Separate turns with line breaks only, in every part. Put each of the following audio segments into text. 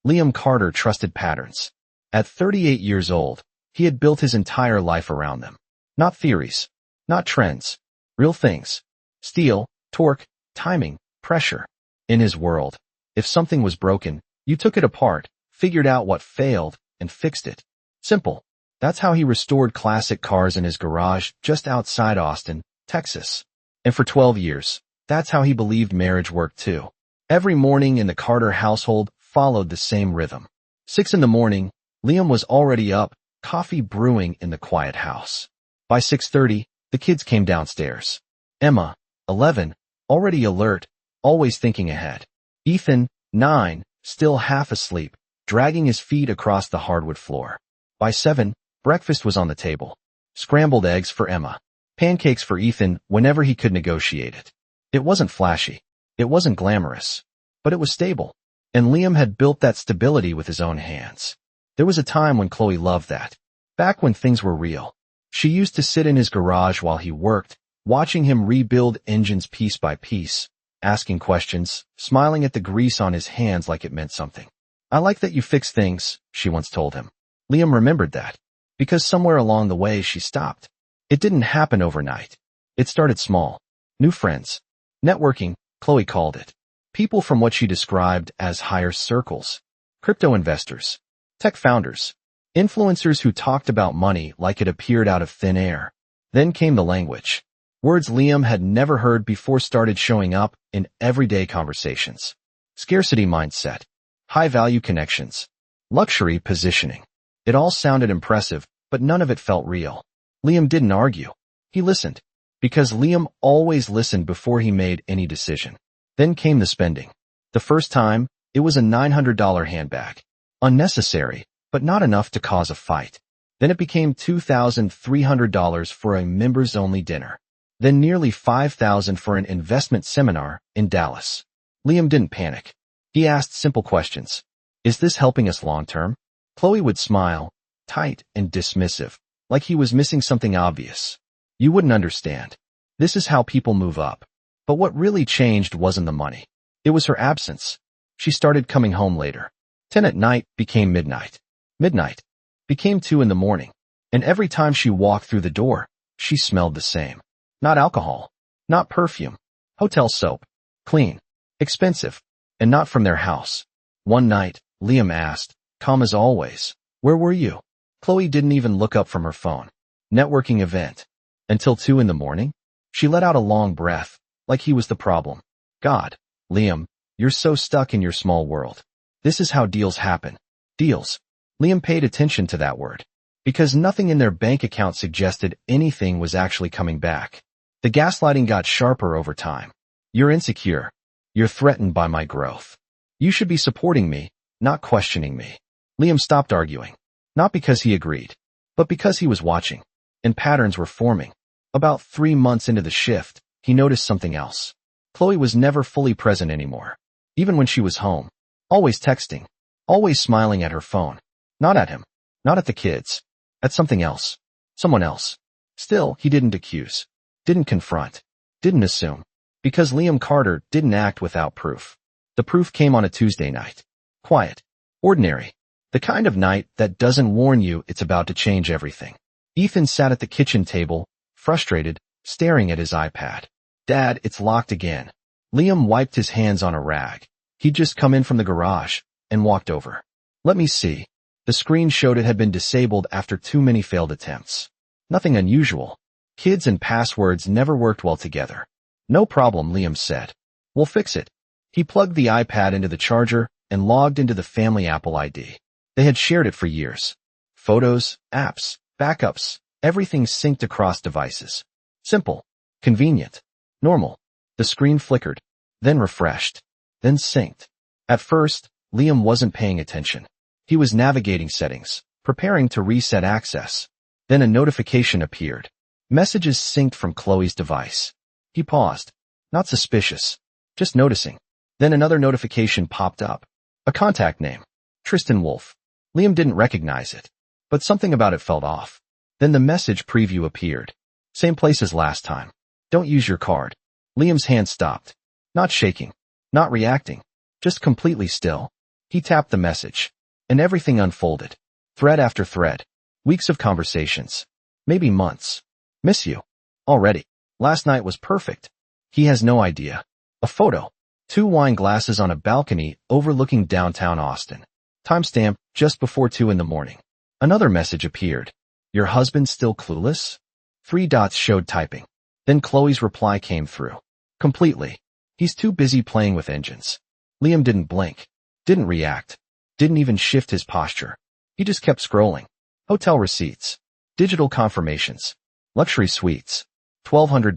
Liam Carter trusted patterns. At 38 years old, he had built his entire life around them. Not theories, not trends, real things. Steel, torque, timing, pressure. In his world, if something was broken, you took it apart, figured out what failed, and fixed it. Simple. That's how he restored classic cars in his garage just outside Austin, Texas. And for 12 years, that's how he believed marriage worked too. Every morning in the Carter household followed the same rhythm. 6 in the morning, Liam was already up, coffee brewing in the quiet house. By 6:30, the kids came downstairs. Emma, 11, already alert, always thinking ahead. Ethan, 9, still half asleep, dragging his feet across the hardwood floor. By 7, breakfast was on the table. Scrambled eggs for Emma. Pancakes for Ethan whenever he could negotiate it. It wasn't flashy. It wasn't glamorous. But it was stable. And Liam had built that stability with his own hands. There was a time when Chloe loved that. Back when things were real. She used to sit in his garage while he worked, watching him rebuild engines piece by piece, asking questions, smiling at the grease on his hands like it meant something. "I like that you fix things," she once told him. Liam remembered that. Because somewhere along the way she stopped. It didn't happen overnight. It started small. New friends. Networking, Chloe called it. People from what she described as higher circles. Crypto investors. Tech founders. Influencers who talked about money like it appeared out of thin air. Then came the language. Words Liam had never heard before started showing up in everyday conversations. Scarcity mindset. High-value connections. Luxury positioning. It all sounded impressive, but none of it felt real. Liam didn't argue. He listened. Because Liam always listened before he made any decision. Then came the spending. The first time, it was a $900 handbag. Unnecessary, but not enough to cause a fight. Then it became $2,300 for a members-only dinner. Then nearly $5,000 for an investment seminar in Dallas. Liam didn't panic. He asked simple questions. Is this helping us long-term? Chloe would smile, tight and dismissive, like he was missing something obvious. You wouldn't understand. This is how people move up. But what really changed wasn't the money. It was her absence. She started coming home later. 10 at night became midnight. Midnight became 2 in the morning. And every time she walked through the door, she smelled the same. Not alcohol. Not perfume. Hotel soap. Clean. Expensive. And not from their house. One night, Liam asked, calm as always, "Where were you?" Chloe didn't even look up from her phone. Networking event. Until 2 in the morning? She let out a long breath, like he was the problem. God, Liam, you're so stuck in your small world. This is how deals happen. Deals. Liam paid attention to that word. Because nothing in their bank account suggested anything was actually coming back. The gaslighting got sharper over time. You're insecure. You're threatened by my growth. You should be supporting me, not questioning me. Liam stopped arguing. Not because he agreed, but because he was watching. And patterns were forming. About 3 months into the shift, he noticed something else. Chloe was never fully present anymore. Even when she was home. Always texting. Always smiling at her phone. Not at him. Not at the kids. At something else. Someone else. Still, he didn't accuse. Didn't confront. Didn't assume. Because Liam Carter didn't act without proof. The proof came on a Tuesday night. Quiet. Ordinary. The kind of night that doesn't warn you it's about to change everything. Ethan sat at the kitchen table, frustrated, staring at his iPad. Dad, it's locked again. Liam wiped his hands on a rag. He'd just come in from the garage and walked over. Let me see. The screen showed it had been disabled after too many failed attempts. Nothing unusual. Kids and passwords never worked well together. No problem, Liam said. We'll fix it. He plugged the iPad into the charger and logged into the family Apple ID. They had shared it for years. Photos, apps, backups, everything synced across devices. Simple. Convenient. Normal. The screen flickered, then refreshed, then synced. At first, Liam wasn't paying attention. He was navigating settings, preparing to reset access. Then a notification appeared. Messages synced from Chloe's device. He paused. Not suspicious. Just noticing. Then another notification popped up. A contact name. Tristan Wolfe. Liam didn't recognize it. But something about it felt off. Then the message preview appeared. Same place as last time. Don't use your card. Liam's hand stopped. Not shaking. Not reacting. Just completely still. He tapped the message. And everything unfolded. Thread after thread. Weeks of conversations. Maybe months. Miss you. Already. Last night was perfect. He has no idea. A photo. 2 wine glasses on a balcony overlooking downtown Austin. Timestamp, just before 2 in the morning. Another message appeared. Your husband still clueless? 3 dots showed typing. Then Chloe's reply came through. Completely. He's too busy playing with engines. Liam didn't blink. Didn't react. Didn't even shift his posture. He just kept scrolling. Hotel receipts. Digital confirmations. Luxury suites. $1,200.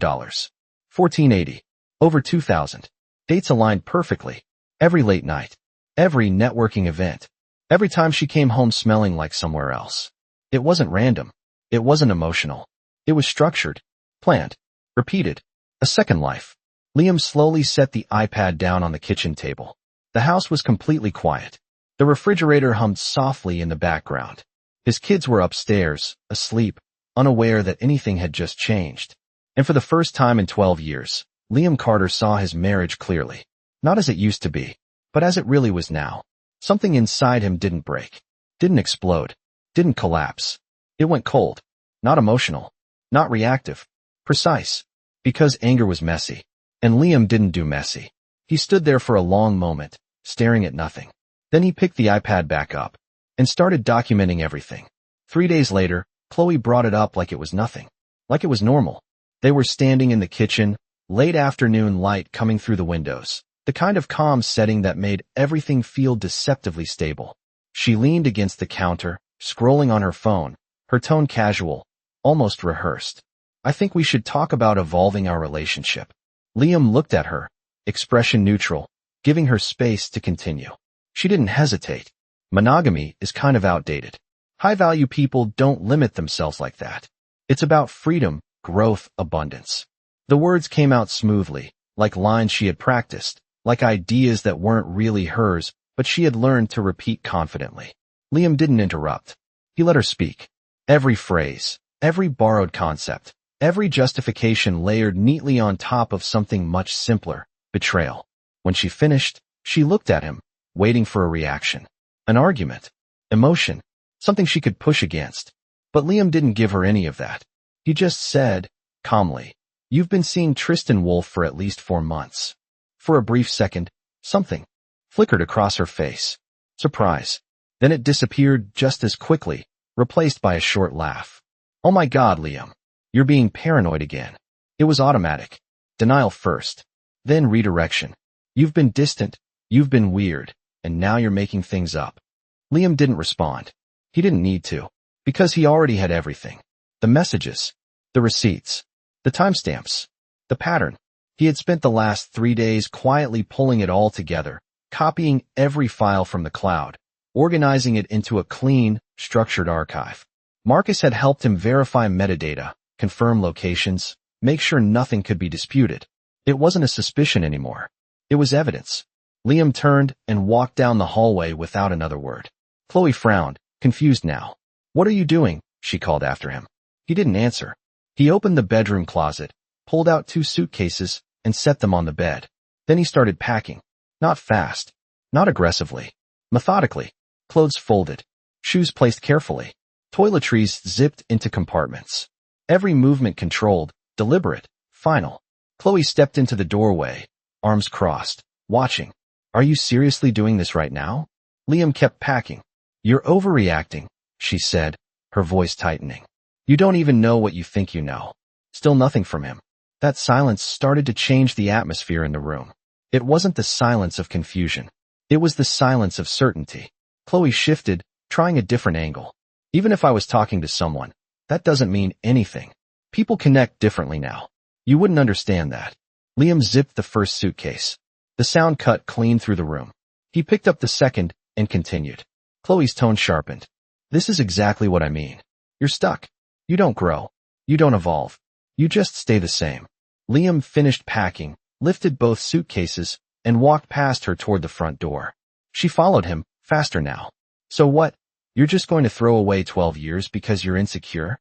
$1,480. Over $2,000. Dates aligned perfectly. Every late night. Every networking event. Every time she came home smelling like somewhere else. It wasn't random. It wasn't emotional. It was structured. Planned. Repeated. A second life. Liam slowly set the iPad down on the kitchen table. The house was completely quiet. The refrigerator hummed softly in the background. His kids were upstairs, asleep, unaware that anything had just changed. And for the first time in 12 years, Liam Carter saw his marriage clearly. Not as it used to be, but as it really was now. Something inside him didn't break. Didn't explode. Didn't collapse. It went cold. Not emotional. Not reactive. Precise. Because anger was messy. And Liam didn't do messy. He stood there for a long moment, staring at nothing. Then he picked the iPad back up and started documenting everything. 3 days later, Chloe brought it up like it was nothing. Like it was normal. They were standing in the kitchen, late afternoon light coming through the windows. The kind of calm setting that made everything feel deceptively stable. She leaned against the counter, scrolling on her phone, her tone casual, almost rehearsed. I think we should talk about evolving our relationship. Liam looked at her, expression neutral, giving her space to continue. She didn't hesitate. Monogamy is kind of outdated. High-value people don't limit themselves like that. It's about freedom, growth, abundance. The words came out smoothly, like lines she had practiced, like ideas that weren't really hers, but she had learned to repeat confidently. Liam didn't interrupt. He let her speak. Every phrase, every borrowed concept, every justification layered neatly on top of something much simpler, betrayal. When she finished, she looked at him, waiting for a reaction. An argument. Emotion. Something she could push against. But Liam didn't give her any of that. He just said, calmly, "You've been seeing Tristan Wolfe for at least 4 months." For a brief second, something flickered across her face. Surprise. Then it disappeared just as quickly, replaced by a short laugh. "Oh my God, Liam. You're being paranoid again." It was automatic. Denial first. Then redirection. "You've been distant. You've been weird. And now you're making things up." Liam didn't respond. He didn't need to. Because he already had everything. The messages. The receipts. The timestamps. The pattern. He had spent the last 3 days quietly pulling it all together, copying every file from the cloud, organizing it into a clean, structured archive. Marcus had helped him verify metadata, confirm locations, make sure nothing could be disputed. It wasn't a suspicion anymore. It was evidence. Liam turned and walked down the hallway without another word. Chloe frowned, confused now. "What are you doing?" she called after him. He didn't answer. He opened the bedroom closet, pulled out 2 suitcases, and set them on the bed. Then he started packing. Not fast. Not aggressively. Methodically. Clothes folded. Shoes placed carefully. Toiletries zipped into compartments. Every movement controlled, deliberate, final. Chloe stepped into the doorway, arms crossed, watching. "Are you seriously doing this right now?" Liam kept packing. "You're overreacting," she said, her voice tightening. "You don't even know what you think you know." Still nothing from him. That silence started to change the atmosphere in the room. It wasn't the silence of confusion. It was the silence of certainty. Chloe shifted, trying a different angle. "Even if I was talking to someone, that doesn't mean anything. People connect differently now. You wouldn't understand that." Liam zipped the first suitcase. The sound cut clean through the room. He picked up the second and continued. Chloe's tone sharpened. "This is exactly what I mean. You're stuck. You don't grow. You don't evolve. You just stay the same." Liam finished packing, lifted both suitcases, and walked past her toward the front door. She followed him, faster now. "So what? You're just going to throw away 12 years because you're insecure?"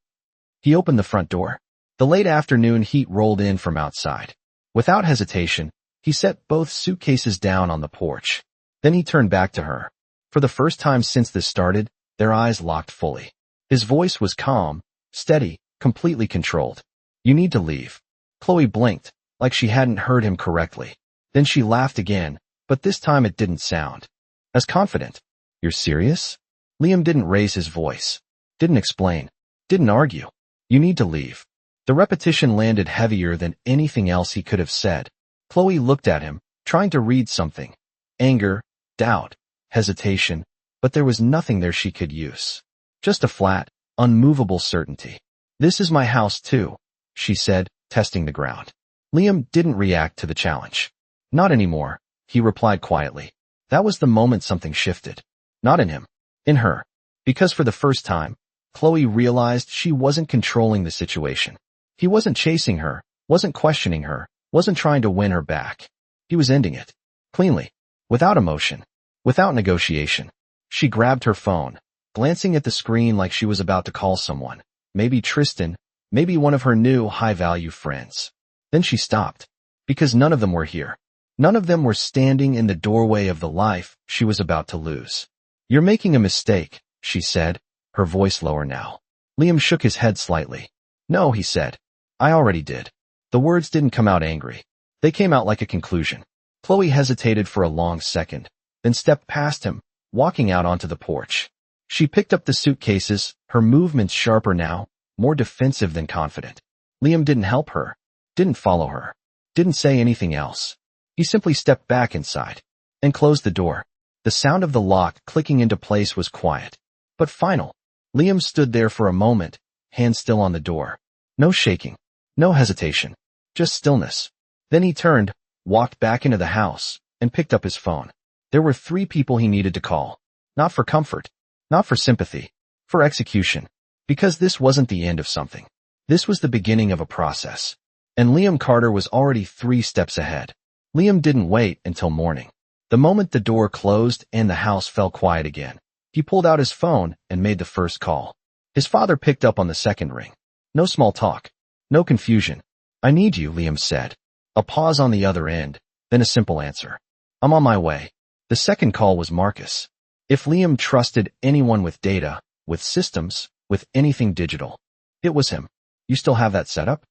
He opened the front door. The late afternoon heat rolled in from outside. Without hesitation, he set both suitcases down on the porch. Then he turned back to her. For the first time since this started, their eyes locked fully. His voice was calm, steady, completely controlled. You need to leave. Chloe blinked, like she hadn't heard him correctly. Then she laughed again, but this time it didn't sound as confident. You're serious? Liam didn't raise his voice. Didn't explain. Didn't argue. You need to leave. The repetition landed heavier than anything else he could have said. Chloe looked at him, trying to read something. Anger, doubt, hesitation, but there was nothing there she could use. Just a flat, unmovable certainty. This is my house too, she said, testing the ground. Liam didn't react to the challenge. Not anymore, he replied quietly. That was the moment something shifted. Not in him. In her. Because for the first time, Chloe realized she wasn't controlling the situation. He wasn't chasing her, wasn't questioning her, wasn't trying to win her back. He was ending it. Cleanly. Without emotion. Without negotiation. She grabbed her phone, glancing at the screen like she was about to call someone. Maybe Tristan, maybe one of her new high-value friends. Then she stopped. Because none of them were here. None of them were standing in the doorway of the life she was about to lose. You're making a mistake, she said, her voice lower now. Liam shook his head slightly. No, he said. I already did. The words didn't come out angry. They came out like a conclusion. Chloe hesitated for a long second, then stepped past him, walking out onto the porch. She picked up the suitcases, her movements sharper now, more defensive than confident. Liam didn't help her, didn't follow her, didn't say anything else. He simply stepped back inside and closed the door. The sound of the lock clicking into place was quiet, but final. Liam stood there for a moment, hand still on the door. No shaking, no hesitation, just stillness. Then he turned, walked back into the house, and picked up his phone. There were 3 people he needed to call. Not for comfort, not for sympathy, for execution. Because this wasn't the end of something. This was the beginning of a process. And Liam Carter was already 3 steps ahead. Liam didn't wait until morning. The moment the door closed and the house fell quiet again, he pulled out his phone and made the first call. His father picked up on the second ring. No small talk. No confusion. I need you, Liam said. A pause on the other end, then a simple answer. I'm on my way. The second call was Marcus. If Liam trusted anyone with data, with systems, with anything digital, it was him. You still have that set up?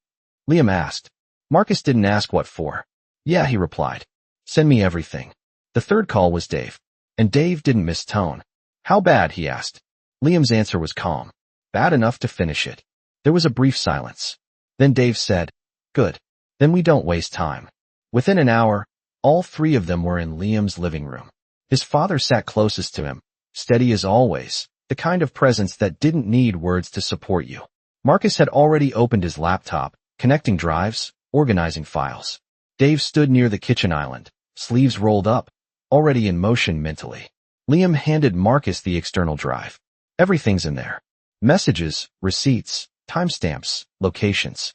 Liam asked. Marcus didn't ask what for. Yeah, he replied. Send me everything. The third call was Dave. And Dave didn't miss tone. How bad, he asked. Liam's answer was calm. Bad enough to finish it. There was a brief silence. Then Dave said, Good. Then we don't waste time. Within an hour, all 3 of them were in Liam's living room. His father sat closest to him, steady as always, the kind of presence that didn't need words to support you. Marcus had already opened his laptop, connecting drives, organizing files. Dave stood near the kitchen island, sleeves rolled up, already in motion mentally. Liam handed Marcus the external drive. Everything's in there. Messages, receipts, timestamps, locations.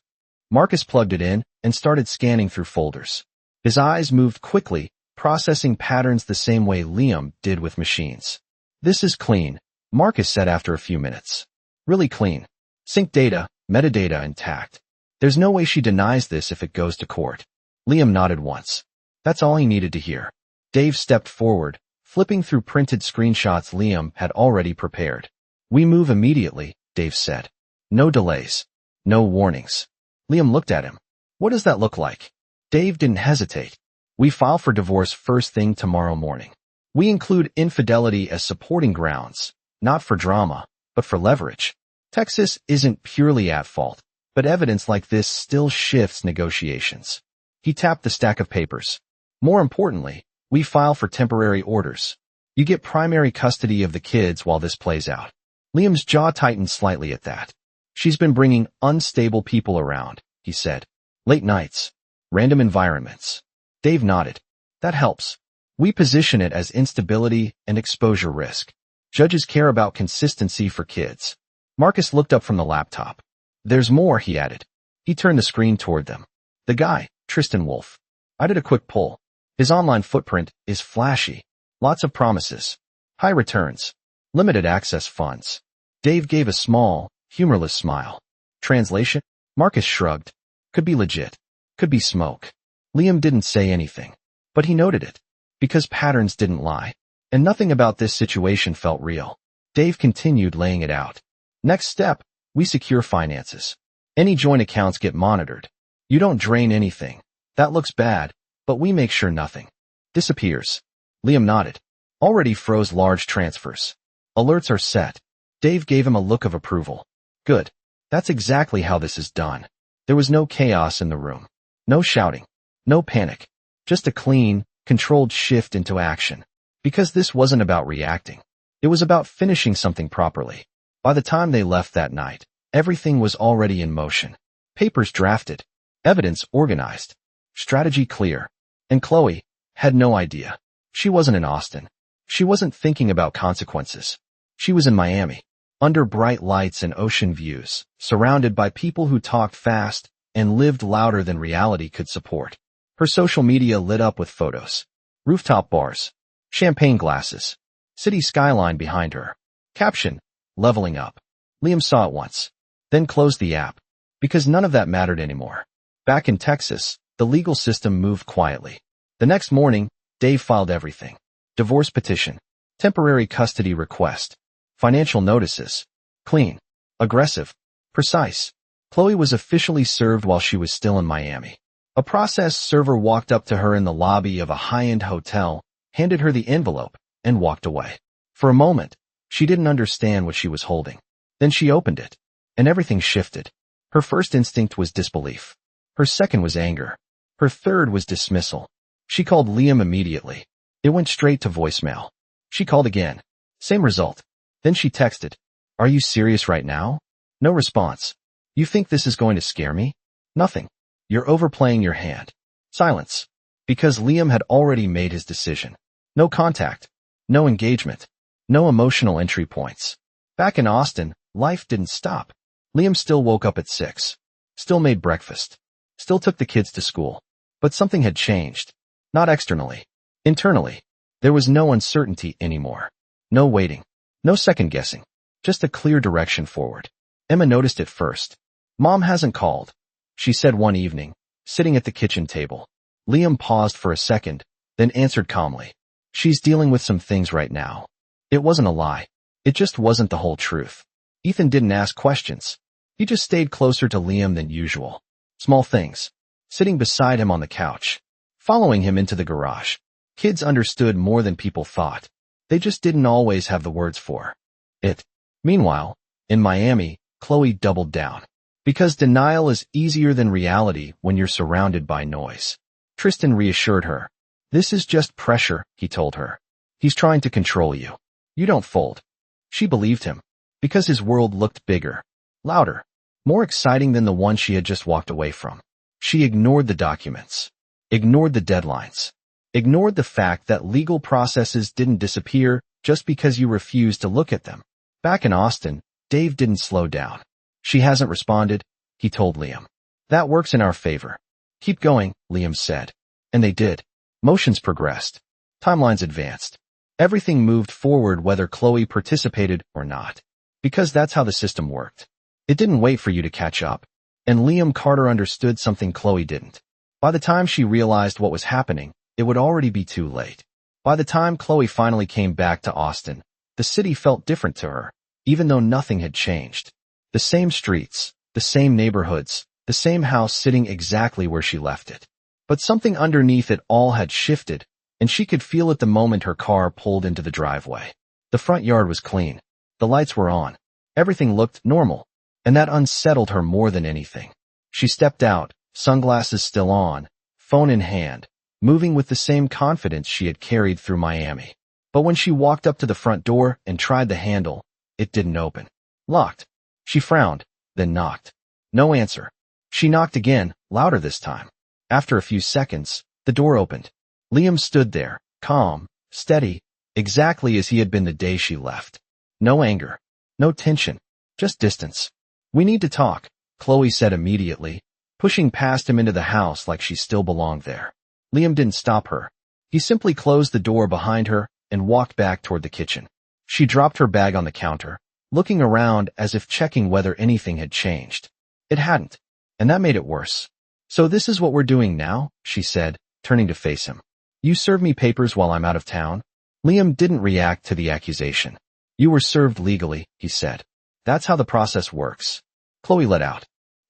Marcus plugged it in and started scanning through folders. His eyes moved quickly, processing patterns the same way Liam did with machines. This is clean, Marcus said after a few minutes. Really clean. Sync data, metadata intact. There's no way she denies this if it goes to court. Liam nodded once. That's all he needed to hear. Dave stepped forward, flipping through printed screenshots Liam had already prepared. We move immediately, Dave said. No delays. No warnings. Liam looked at him. What does that look like? Dave didn't hesitate. We file for divorce first thing tomorrow morning. We include infidelity as supporting grounds, not for drama, but for leverage. Texas isn't purely at fault, but evidence like this still shifts negotiations. He tapped the stack of papers. More importantly, we file for temporary orders. You get primary custody of the kids while this plays out. Liam's jaw tightened slightly at that. She's been bringing unstable people around, he said. Late nights. Random environments. Dave nodded. That helps. We position it as instability and exposure risk. Judges care about consistency for kids. Marcus looked up from the laptop. There's more, he added. He turned the screen toward them. The guy, Tristan Wolfe. I did a quick poll. His online footprint is flashy. Lots of promises. High returns. Limited access funds. Dave gave a small, humorless smile. Translation? Marcus shrugged. Could be legit. Could be smoke. Liam didn't say anything. But he noted it. Because patterns didn't lie. And nothing about this situation felt real. Dave continued laying it out. Next step, we secure finances. Any joint accounts get monitored. You don't drain anything. That looks bad, but we make sure nothing disappears. Liam nodded. Already froze large transfers. Alerts are set. Dave gave him a look of approval. Good. That's exactly how this is done. There was no chaos in the room. No shouting. No panic. Just a clean, controlled shift into action. Because this wasn't about reacting. It was about finishing something properly. By the time they left that night, everything was already in motion. Papers drafted. Evidence organized. Strategy clear. And Chloe had no idea. She wasn't in Austin. She wasn't thinking about consequences. She was in Miami, under bright lights and ocean views, surrounded by people who talked fast and lived louder than reality could support. Her social media lit up with photos. Rooftop bars. Champagne glasses. City skyline behind her. Caption, leveling up. Liam saw it once, then closed the app, because none of that mattered anymore. Back in Texas, the legal system moved quietly. The next morning, Dave filed everything. Divorce petition. Temporary custody request. Financial notices. Clean. Aggressive. Precise. Chloe was officially served while she was still in Miami. A process server walked up to her in the lobby of a high-end hotel, handed her the envelope, and walked away. For a moment, she didn't understand what she was holding. Then she opened it, and everything shifted. Her first instinct was disbelief. Her second was anger. Her third was dismissal. She called Liam immediately. It went straight to voicemail. She called again. Same result. Then she texted, "Are you serious right now?" No response. "You think this is going to scare me?" Nothing. "You're overplaying your hand." Silence. Because Liam had already made his decision. No contact. No engagement. No emotional entry points. Back in Austin, life didn't stop. Liam still woke up at 6. Still made breakfast. Still took the kids to school. But something had changed. Not externally. Internally. There was no uncertainty anymore. No waiting. No second guessing. Just a clear direction forward. Emma noticed it first. "Mom hasn't called," she said one evening, sitting at the kitchen table. Liam paused for a second, then answered calmly. "She's dealing with some things right now." It wasn't a lie. It just wasn't the whole truth. Ethan didn't ask questions. He just stayed closer to Liam than usual. Small things. Sitting beside him on the couch. Following him into the garage. Kids understood more than people thought. They just didn't always have the words for it. Meanwhile, in Miami, Chloe doubled down. Because denial is easier than reality when you're surrounded by noise. Tristan reassured her. "This is just pressure," he told her. "He's trying to control you. You don't fold." She believed him. Because his world looked bigger, louder, more exciting than the one she had just walked away from. She ignored the documents. Ignored the deadlines. Ignored the fact that legal processes didn't disappear just because you refused to look at them. Back in Austin, Dave didn't slow down. "She hasn't responded," he told Liam. "That works in our favor." "Keep going," Liam said. And they did. Motions progressed. Timelines advanced. Everything moved forward whether Chloe participated or not. Because that's how the system worked. It didn't wait for you to catch up. And Liam Carter understood something Chloe didn't. By the time she realized what was happening, it would already be too late. By the time Chloe finally came back to Austin, the city felt different to her, even though nothing had changed. The same streets, the same neighborhoods, the same house sitting exactly where she left it. But something underneath it all had shifted, and she could feel it the moment her car pulled into the driveway. The front yard was clean. The lights were on. Everything looked normal, and that unsettled her more than anything. She stepped out, sunglasses still on, phone in hand, moving with the same confidence she had carried through Miami. But when she walked up to the front door and tried the handle, it didn't open. Locked. She frowned, then knocked. No answer. She knocked again, louder this time. After a few seconds, the door opened. Liam stood there, calm, steady, exactly as he had been the day she left. No anger. No tension. Just distance. "We need to talk," Chloe said immediately, pushing past him into the house like she still belonged there. Liam didn't stop her. He simply closed the door behind her and walked back toward the kitchen. She dropped her bag on the counter, looking around as if checking whether anything had changed. It hadn't, and that made it worse. "So this is what we're doing now?" she said, turning to face him. "You serve me papers while I'm out of town?" Liam didn't react to the accusation. You were served legally, he said. That's how the process works. Chloe let out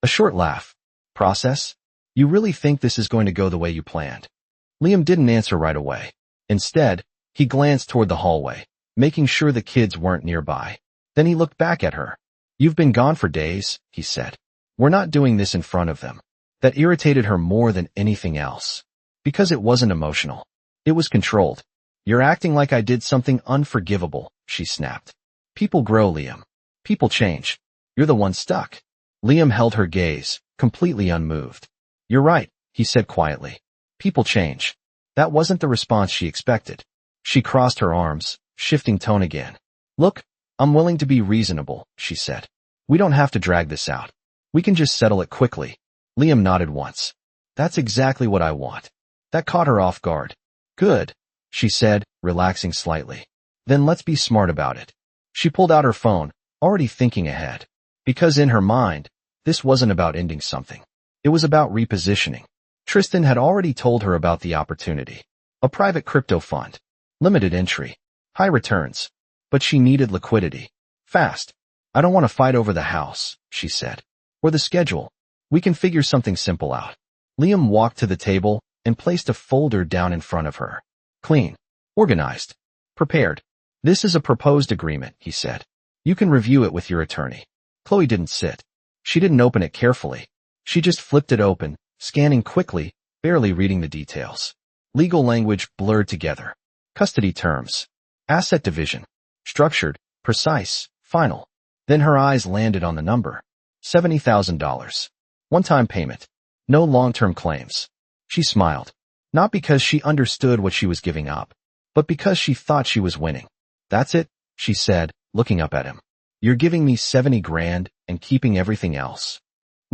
a short laugh. Process? You really think this is going to go the way you planned? Liam didn't answer right away. Instead, he glanced toward the hallway, making sure the kids weren't nearby. Then he looked back at her. You've been gone for days, he said. We're not doing this in front of them. That irritated her more than anything else. Because it wasn't emotional. It was controlled. You're acting like I did something unforgivable, she snapped. People grow, Liam. People change. You're the one stuck. Liam held her gaze, completely unmoved. You're right, he said quietly. People change. That wasn't the response she expected. She crossed her arms, shifting tone again. Look, I'm willing to be reasonable, she said. We don't have to drag this out. We can just settle it quickly. Liam nodded once. That's exactly what I want. That caught her off guard. Good, she said, relaxing slightly. Then let's be smart about it. She pulled out her phone, already thinking ahead. Because in her mind, this wasn't about ending something. It was about repositioning. Tristan had already told her about the opportunity. A private crypto fund. Limited entry. High returns. But she needed liquidity. Fast. I don't want to fight over the house, she said. Or the schedule. We can figure something simple out. Liam walked to the table and placed a folder down in front of her. Clean. Organized. Prepared. This is a proposed agreement, he said. You can review it with your attorney. Chloe didn't sit. She didn't open it carefully. She just flipped it open, scanning quickly, barely reading the details. Legal language blurred together. Custody terms. Asset division. Structured, precise, final. Then her eyes landed on the number. $70,000. One-time payment. No long-term claims. She smiled. Not because she understood what she was giving up, but because she thought she was winning. That's it, she said, looking up at him. You're giving me 70 grand and keeping everything else.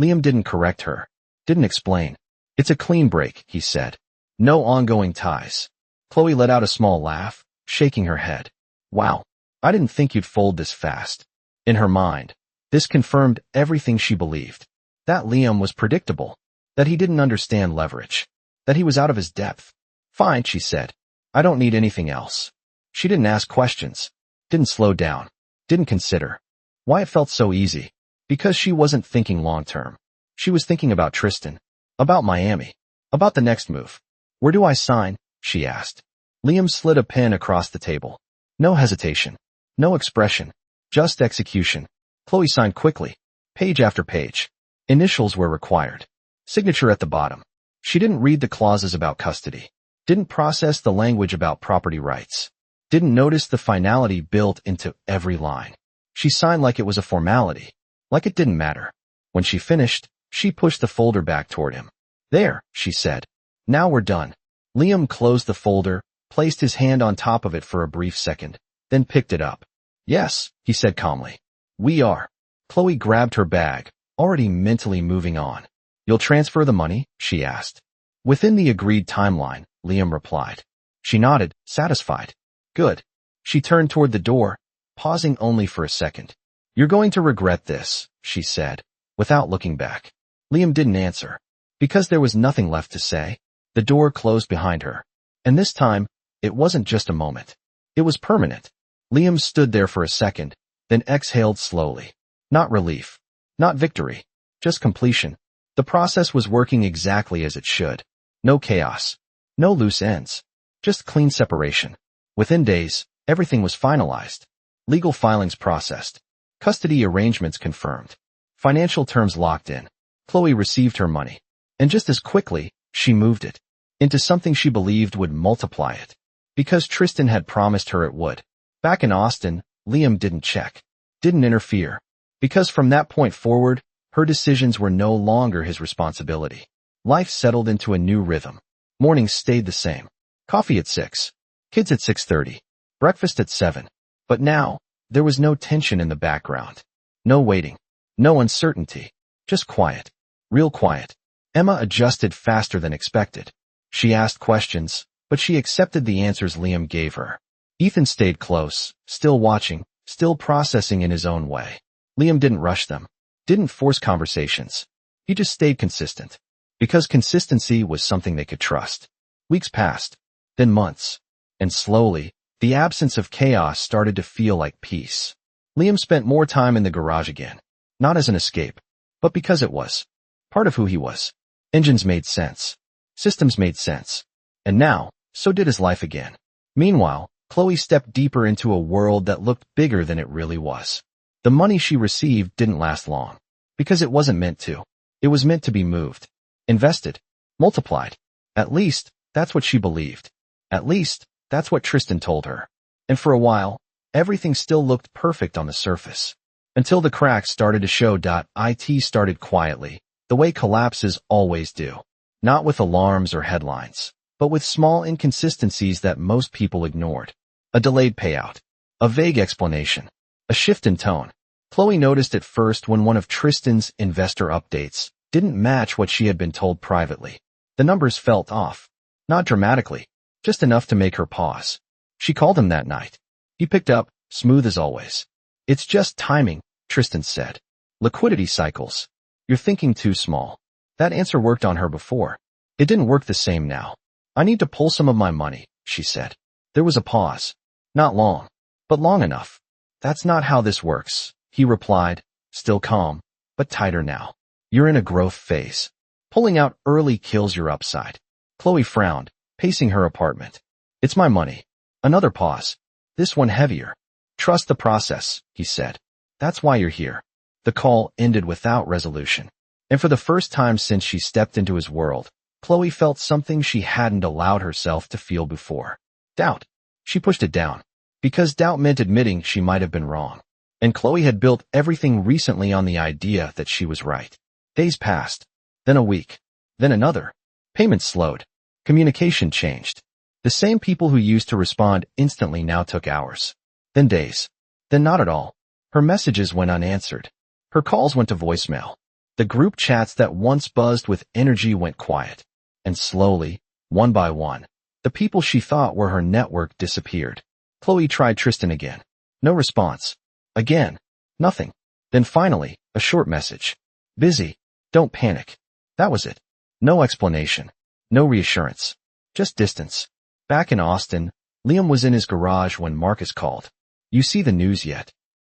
Liam didn't correct her. Didn't explain. It's a clean break, he said. No ongoing ties. Chloe let out a small laugh, shaking her head. Wow. I didn't think you'd fold this fast. In her mind, this confirmed everything she believed. That Liam was predictable. That he didn't understand leverage. That he was out of his depth. Fine, she said. I don't need anything else. She didn't ask questions. Didn't slow down. Didn't consider. Why it felt so easy. Because she wasn't thinking long-term. She was thinking about Tristan. About Miami. About the next move. Where do I sign? She asked. Liam slid a pen across the table. No hesitation. No expression. Just execution. Chloe signed quickly. Page after page. Initials were required. Signature at the bottom. She didn't read the clauses about custody. Didn't process the language about property rights. Didn't notice the finality built into every line. She signed like it was a formality. Like it didn't matter. When she finished, she pushed the folder back toward him. There, she said. Now we're done. Liam closed the folder, placed his hand on top of it for a brief second, then picked it up. Yes, he said calmly. We are. Chloe grabbed her bag, already mentally moving on. You'll transfer the money? She asked. Within the agreed timeline, Liam replied. She nodded, satisfied. Good. She turned toward the door, pausing only for a second. You're going to regret this, she said, without looking back. Liam didn't answer. Because there was nothing left to say, the door closed behind her. And this time, it wasn't just a moment. It was permanent. Liam stood there for a second, then exhaled slowly. Not relief. Not victory. Just completion. The process was working exactly as it should. No chaos. No loose ends. Just clean separation. Within days, everything was finalized. Legal filings processed. Custody arrangements confirmed. Financial terms locked in. Chloe received her money. And just as quickly, she moved it into something she believed would multiply it. Because Tristan had promised her it would. Back in Austin, Liam didn't check. Didn't interfere. Because from that point forward, her decisions were no longer his responsibility. Life settled into a new rhythm. Mornings stayed the same. Coffee at 6. Kids at 6:30. Breakfast at 7. But now, there was no tension in the background. No waiting. No uncertainty. Just quiet. Real quiet. Emma adjusted faster than expected. She asked questions, but she accepted the answers Liam gave her. Ethan stayed close, still watching, still processing in his own way. Liam didn't rush them. Didn't force conversations. He just stayed consistent. Because consistency was something they could trust. Weeks passed. Then months. And slowly, The absence of chaos started to feel like peace. Liam spent more time in the garage again, not as an escape, but because it was part of who he was. Engines made sense. Systems made sense. And now, so did his life again. Meanwhile, Chloe stepped deeper into a world that looked bigger than it really was. The money she received didn't last long, because it wasn't meant to. It was meant to be moved, invested, multiplied. At least, that's what she believed. At least, that's what Tristan told her. And for a while, everything still looked perfect on the surface. Until the cracks started to show. It started quietly, the way collapses always do. Not with alarms or headlines, but with small inconsistencies that most people ignored. A delayed payout. A vague explanation. A shift in tone. Chloe noticed it first when one of Tristan's investor updates didn't match what she had been told privately. The numbers felt off. Not dramatically, just enough to make her pause. She called him that night. He picked up, smooth as always. "It's just timing," Tristan said. "Liquidity cycles. You're thinking too small." That answer worked on her before. It didn't work the same now. "I need to pull some of my money," she said. There was a pause. Not long, but long enough. "That's not how this works," he replied, still calm, but tighter now. "You're in a growth phase. Pulling out early kills your upside." Chloe frowned, pacing her apartment. "It's my money." Another pause. This one heavier. "Trust the process," he said. "That's why you're here." The call ended without resolution. And for the first time since she stepped into his world, Chloe felt something she hadn't allowed herself to feel before. Doubt. She pushed it down. Because doubt meant admitting she might have been wrong. And Chloe had built everything recently on the idea that she was right. Days passed. Then a week. Then another. Payments slowed. Communication changed. The same people who used to respond instantly now took hours. Then days. Then not at all. Her messages went unanswered. Her calls went to voicemail. The group chats that once buzzed with energy went quiet. And slowly, one by one, the people she thought were her network disappeared. Chloe tried Tristan again. No response. Again. Nothing. Then finally, a short message. "Busy. Don't panic." That was it. No explanation. No reassurance. Just distance. Back in Austin, Liam was in his garage when Marcus called. "You see the news yet?"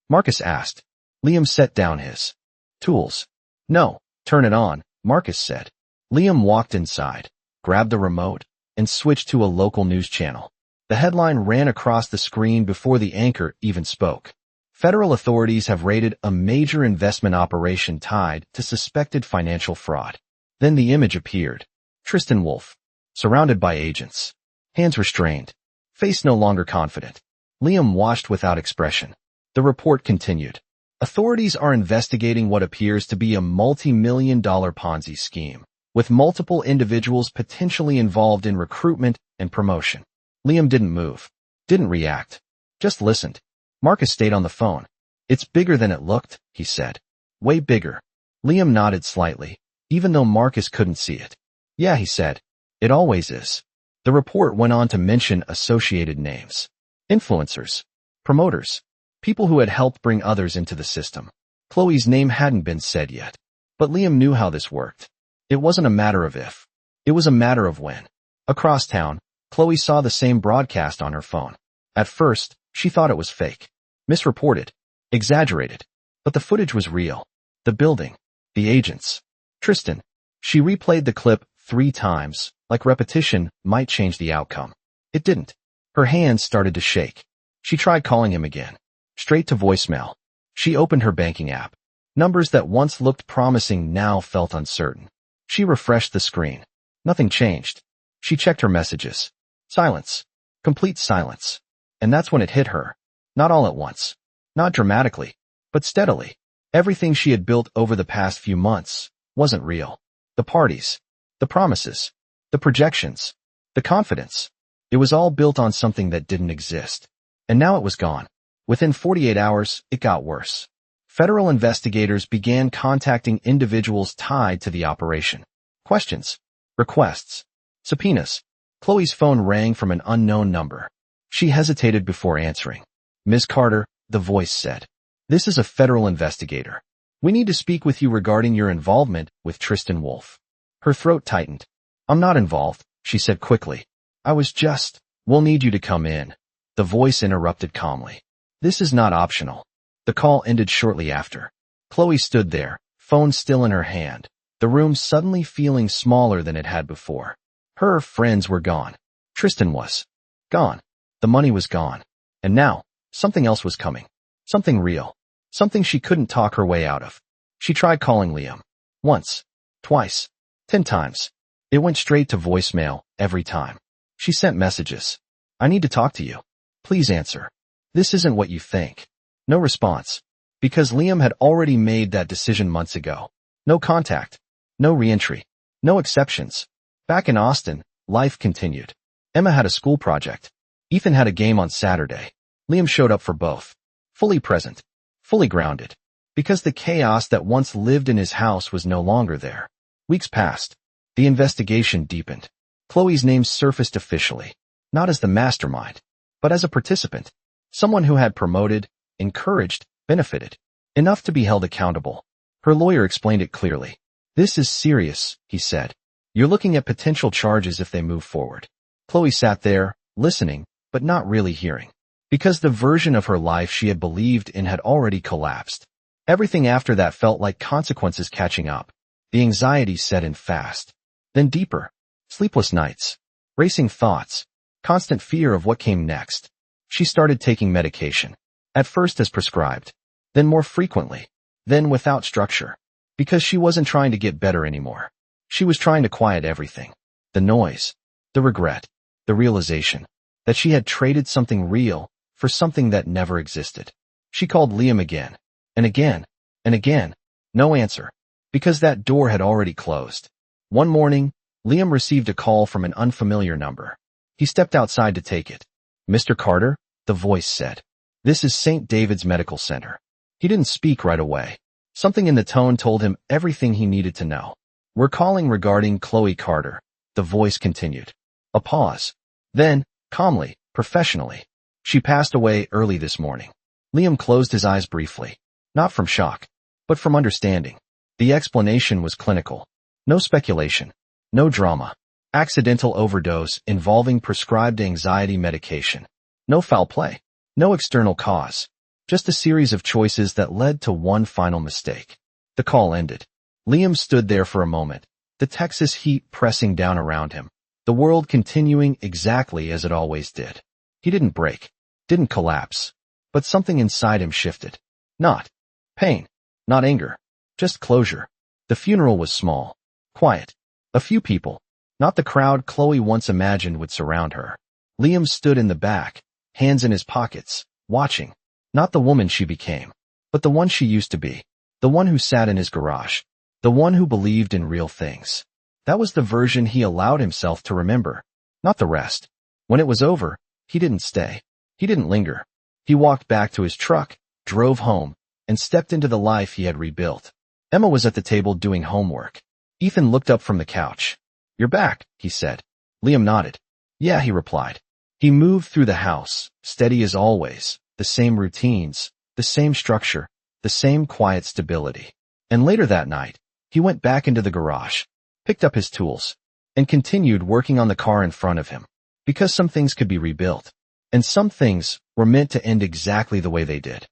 Marcus asked. Liam set down his tools. "No, turn it on," Marcus said. Liam walked inside, grabbed the remote, and switched to a local news channel. The headline ran across the screen before the anchor even spoke. "Federal authorities have raided a major investment operation tied to suspected financial fraud." Then the image appeared. Tristan Wolfe, surrounded by agents. Hands restrained. Face no longer confident. Liam watched without expression. The report continued. "Authorities are investigating what appears to be a multi-million-dollar Ponzi scheme, with multiple individuals potentially involved in recruitment and promotion." Liam didn't move. Didn't react. Just listened. Marcus stayed on the phone. "It's bigger than it looked," he said. "Way bigger." Liam nodded slightly, even though Marcus couldn't see it. "Yeah," he said. "It always is." The report went on to mention associated names. Influencers. Promoters. People who had helped bring others into the system. Chloe's name hadn't been said yet. But Liam knew how this worked. It wasn't a matter of if. It was a matter of when. Across town, Chloe saw the same broadcast on her phone. At first, she thought it was fake. Misreported. Exaggerated. But the footage was real. The building. The agents. Tristan. She replayed the clip 3 times, like repetition might change the outcome. It didn't. Her hands started to shake. She tried calling him again. Straight to voicemail. She opened her banking app. Numbers that once looked promising now felt uncertain. She refreshed the screen. Nothing changed. She checked her messages. Silence. Complete silence. And that's when it hit her. Not all at once. Not dramatically. But steadily. Everything she had built over the past few months wasn't real. The parties. The promises. The projections. The confidence. It was all built on something that didn't exist. And now it was gone. Within 48 hours, it got worse. Federal investigators began contacting individuals tied to the operation. Questions. Requests. Subpoenas. Chloe's phone rang from an unknown number. She hesitated before answering. "Ms. Carter," the voice said. "This is a federal investigator. We need to speak with you regarding your involvement with Tristan Wolfe." Her throat tightened. "I'm not involved," she said quickly. "I was just, we'll need you to come in." the voice interrupted calmly. This is not optional. The call ended shortly after. Chloe stood there, phone still in her hand, the room suddenly feeling smaller than it had before. Her friends were gone. Tristan was gone. The money was gone. And now, something else was coming. Something real. Something she couldn't talk her way out of. She tried calling Liam. Once. Twice. 10 times. It went straight to voicemail, every time. She sent messages. I need to talk to you. Please answer. This isn't what you think. No response. Because Liam had already made that decision months ago. No contact. No reentry. No exceptions. Back in Austin, life continued. Emma had a school project. Ethan had a game on Saturday. Liam showed up for both. Fully present. Fully grounded. Because the chaos that once lived in his house was no longer there. Weeks passed. The investigation deepened. Chloe's name surfaced officially. Not as the mastermind, but as a participant. Someone who had promoted, encouraged, benefited. Enough to be held accountable. Her lawyer explained it clearly. This is serious, he said. You're looking at potential charges if they move forward. Chloe sat there, listening, but not really hearing. Because the version of her life she had believed in had already collapsed. Everything after that felt like consequences catching up. The anxiety set in fast. Then deeper. Sleepless nights. Racing thoughts. Constant fear of what came next. She started taking medication. At first as prescribed. Then more frequently. Then without structure. Because she wasn't trying to get better anymore. She was trying to quiet everything. The noise. The regret. The realization. That she had traded something real for something that never existed. She called Liam again. And again. And again. No answer. Because that door had already closed. One morning, Liam received a call from an unfamiliar number. He stepped outside to take it. Mr. Carter, the voice said. This is St. David's Medical Center. He didn't speak right away. Something in the tone told him everything he needed to know. We're calling regarding Chloe Carter, the voice continued. A pause. Then, calmly, professionally. She passed away early this morning. Liam closed his eyes briefly. Not from shock, but from understanding. The explanation was clinical. No speculation. No drama. Accidental overdose involving prescribed anxiety medication. No foul play. No external cause. Just a series of choices that led to one final mistake. The call ended. Liam stood there for a moment, the Texas heat pressing down around him, the world continuing exactly as it always did. He didn't break, didn't collapse, but something inside him shifted. Not pain, not anger, just closure. The funeral was small, quiet. A few people, not the crowd Chloe once imagined would surround her. Liam stood in the back, hands in his pockets, watching. Not the woman she became, but the one she used to be. The one who sat in his garage. The one who believed in real things. That was the version he allowed himself to remember. Not the rest. When it was over, he didn't stay. He didn't linger. He walked back to his truck, drove home, and stepped into the life he had rebuilt. Emma was at the table doing homework. Ethan looked up from the couch. You're back, he said. Liam nodded. Yeah, he replied. He moved through the house, steady as always. The same routines, the same structure, the same quiet stability. And later that night, he went back into the garage, picked up his tools, and continued working on the car in front of him. Because some things could be rebuilt, and some things were meant to end exactly the way they did.